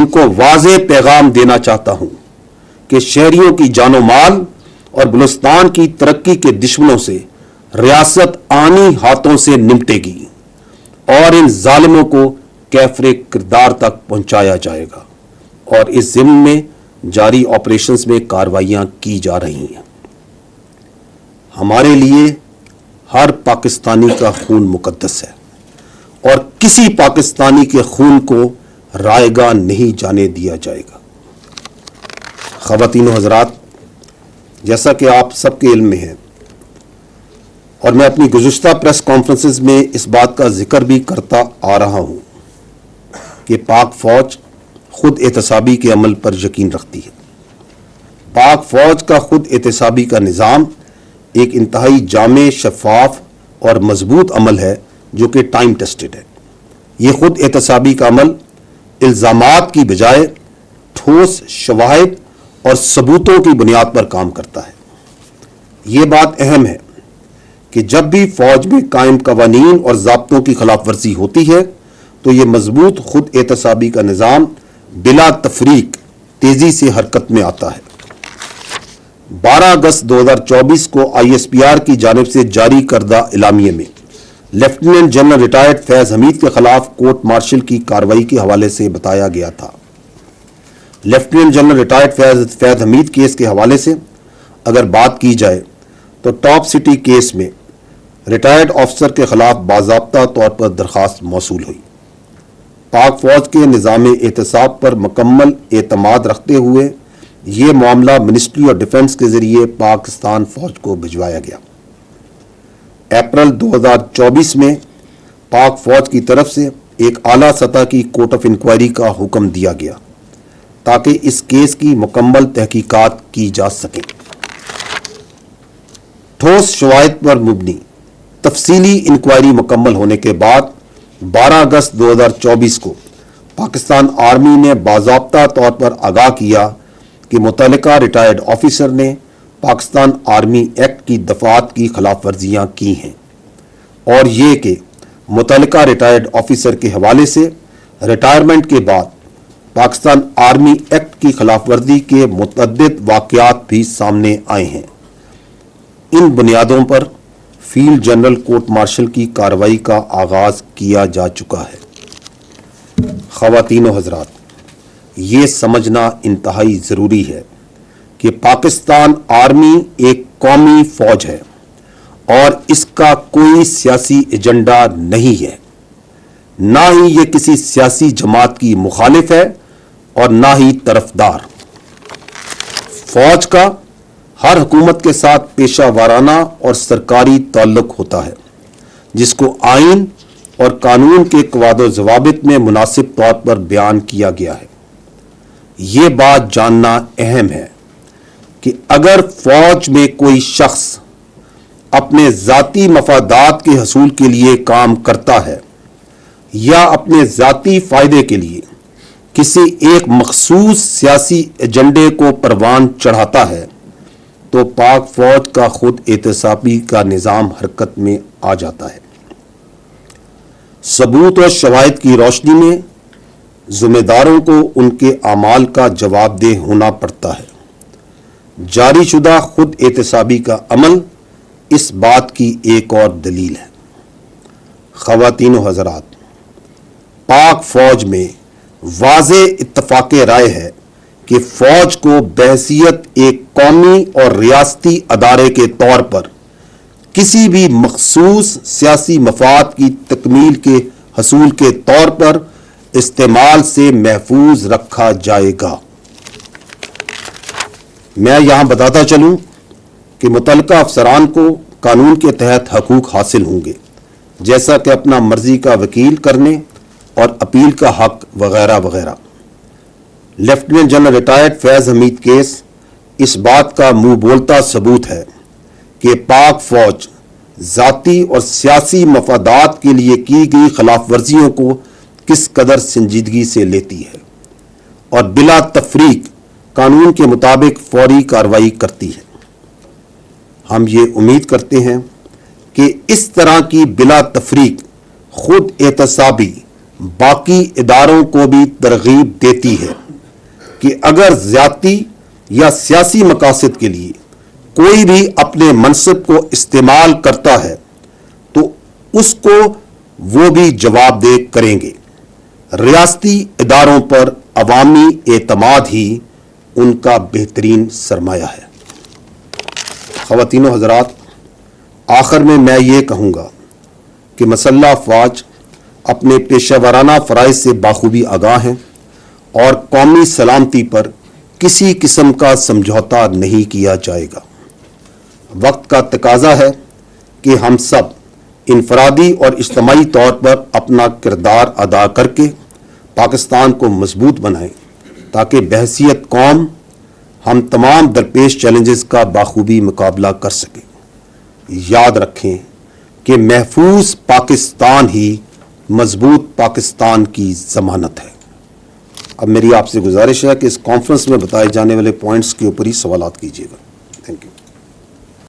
ان کو واضح پیغام دینا چاہتا ہوں کہ شہریوں کی جان و مال اور بلوچستان کی ترقی کے دشمنوں سے ریاست آنی ہاتھوں سے نمٹے گی اور ان ظالموں کو کیفر کردار تک پہنچایا جائے گا اور اس ضمن میں جاری آپریشنز میں کارروائیاں کی جا رہی ہیں۔ ہمارے لیے ہر پاکستانی کا خون مقدس ہے اور کسی پاکستانی کے خون کو رائیگاں نہیں جانے دیا جائے گا۔ خواتین و حضرات، جیسا کہ آپ سب کے علم میں ہے اور میں اپنی گزشتہ پریس کانفرنسز میں اس بات کا ذکر بھی کرتا آ رہا ہوں کہ پاک فوج خود احتسابی کے عمل پر یقین رکھتی ہے۔ پاک فوج کا خود احتسابی کا نظام ایک انتہائی جامع، شفاف اور مضبوط عمل ہے جو کہ ٹائم ٹیسٹڈ ہے۔ یہ خود احتسابی کا عمل الزامات کی بجائے ٹھوس شواہد اور ثبوتوں کی بنیاد پر کام کرتا ہے۔ یہ بات اہم ہے کہ جب بھی فوج میں قائم قوانین اور ضابطوں کی خلاف ورزی ہوتی ہے تو یہ مضبوط خود احتسابی کا نظام بلا تفریق تیزی سے حرکت میں آتا ہے۔ 12 اگست 2024 کو آئی ایس پی آر کی جانب سے جاری کردہ اعلامیے میں لیفٹیننٹ جنرل ریٹائرڈ فیض حمید کے خلاف کورٹ مارشل کی کارروائی کے حوالے سے بتایا گیا تھا۔ لیفٹیننٹ جنرل ریٹائرڈ فیض حمید کیس کے حوالے سے اگر بات کی جائے تو ٹاپ سٹی کیس میں ریٹائرڈ آفیسر کے خلاف باضابطہ طور پر درخواست موصول ہوئی۔ پاک فوج کے نظام احتساب پر مکمل اعتماد رکھتے ہوئے یہ معاملہ منسٹری آف ڈیفنس کے ذریعے پاکستان فوج کو بھجوایا گیا۔ اپریل 2024 میں پاک فوج کی طرف سے ایک اعلیٰ سطح کی کورٹ آف انکوائری کا حکم دیا گیا تاکہ اس کیس کی مکمل تحقیقات کی جا سکیں۔ ٹھوس شواہد پر مبنی تفصیلی انکوائری مکمل ہونے کے بعد 12 اگست 2024 کو پاکستان آرمی نے باضابطہ طور پر آگاہ کیا کہ متعلقہ ریٹائرڈ آفیسر نے پاکستان آرمی ایکٹ کی دفعات کی خلاف ورزیاں کی ہیں، اور یہ کہ متعلقہ ریٹائرڈ آفیسر کے حوالے سے ریٹائرمنٹ کے بعد پاکستان آرمی ایکٹ کی خلاف ورزی کے متعدد واقعات بھی سامنے آئے ہیں۔ ان بنیادوں پر فیلڈ جنرل کورٹ مارشل کی کارروائی کا آغاز کیا جا چکا ہے۔ خواتین و حضرات، یہ سمجھنا انتہائی ضروری ہے کہ پاکستان آرمی ایک قومی فوج ہے اور اس کا کوئی سیاسی ایجنڈا نہیں ہے، نہ ہی یہ کسی سیاسی جماعت کی مخالف ہے اور نہ ہی طرفدار۔ فوج کا ہر حکومت کے ساتھ پیشہ وارانہ اور سرکاری تعلق ہوتا ہے، جس کو آئین اور قانون کے قواعد و ضوابط میں مناسب طور پر بیان کیا گیا ہے۔ یہ بات جاننا اہم ہے کہ اگر فوج میں کوئی شخص اپنے ذاتی مفادات کے حصول کے لیے کام کرتا ہے یا اپنے ذاتی فائدے کے لیے کسی ایک مخصوص سیاسی ایجنڈے کو پروان چڑھاتا ہے تو پاک فوج کا خود احتسابی کا نظام حرکت میں آ جاتا ہے۔ ثبوت اور شواہد کی روشنی میں ذمہ داروں کو ان کے اعمال کا جواب دہ ہونا پڑتا ہے۔ جاری شدہ خود احتسابی کا عمل اس بات کی ایک اور دلیل ہے۔ خواتین و حضرات، پاک فوج میں واضح اتفاق رائے ہے کہ فوج کو بحیثیت ایک قومی اور ریاستی ادارے کے طور پر کسی بھی مخصوص سیاسی مفاد کی تکمیل کے حصول کے طور پر استعمال سے محفوظ رکھا جائے گا۔ میں یہاں بتاتا چلوں کہ متعلقہ افسران کو قانون کے تحت حقوق حاصل ہوں گے، جیسا کہ اپنا مرضی کا وکیل کرنے اور اپیل کا حق وغیرہ وغیرہ۔ لیفٹیننٹ جنرل ریٹائرڈ فیض حمید کیس اس بات کا منہ بولتا ثبوت ہے کہ پاک فوج ذاتی اور سیاسی مفادات کے لیے کی گئی خلاف ورزیوں کو کس قدر سنجیدگی سے لیتی ہے اور بلا تفریق قانون کے مطابق فوری کارروائی کرتی ہے۔ ہم یہ امید کرتے ہیں کہ اس طرح کی بلا تفریق خود احتسابی باقی اداروں کو بھی ترغیب دیتی ہے کہ اگر ذاتی یا سیاسی مقاصد کے لیے کوئی بھی اپنے منصب کو استعمال کرتا ہے تو اس کو وہ بھی جواب دہ کریں گے۔ ریاستی اداروں پر عوامی اعتماد ہی ان کا بہترین سرمایہ ہے۔ خواتین و حضرات، آخر میں یہ کہوں گا کہ مسلح افواج اپنے پیشہ ورانہ فرائض سے بخوبی آگاہ ہیں اور قومی سلامتی پر کسی قسم کا سمجھوتا نہیں کیا جائے گا۔ وقت کا تقاضا ہے کہ ہم سب انفرادی اور اجتماعی طور پر اپنا کردار ادا کر کے پاکستان کو مضبوط بنائیں تاکہ بحیثیت قوم ہم تمام درپیش چیلنجز کا بخوبی مقابلہ کر سکیں۔ یاد رکھیں کہ محفوظ پاکستان ہی مضبوط پاکستان کی ضمانت ہے۔ اب میری آپ سے گزارش ہے کہ اس کانفرنس میں بتائے جانے والے پوائنٹس کے اوپر ہی سوالات کیجیے گا۔ Thank you.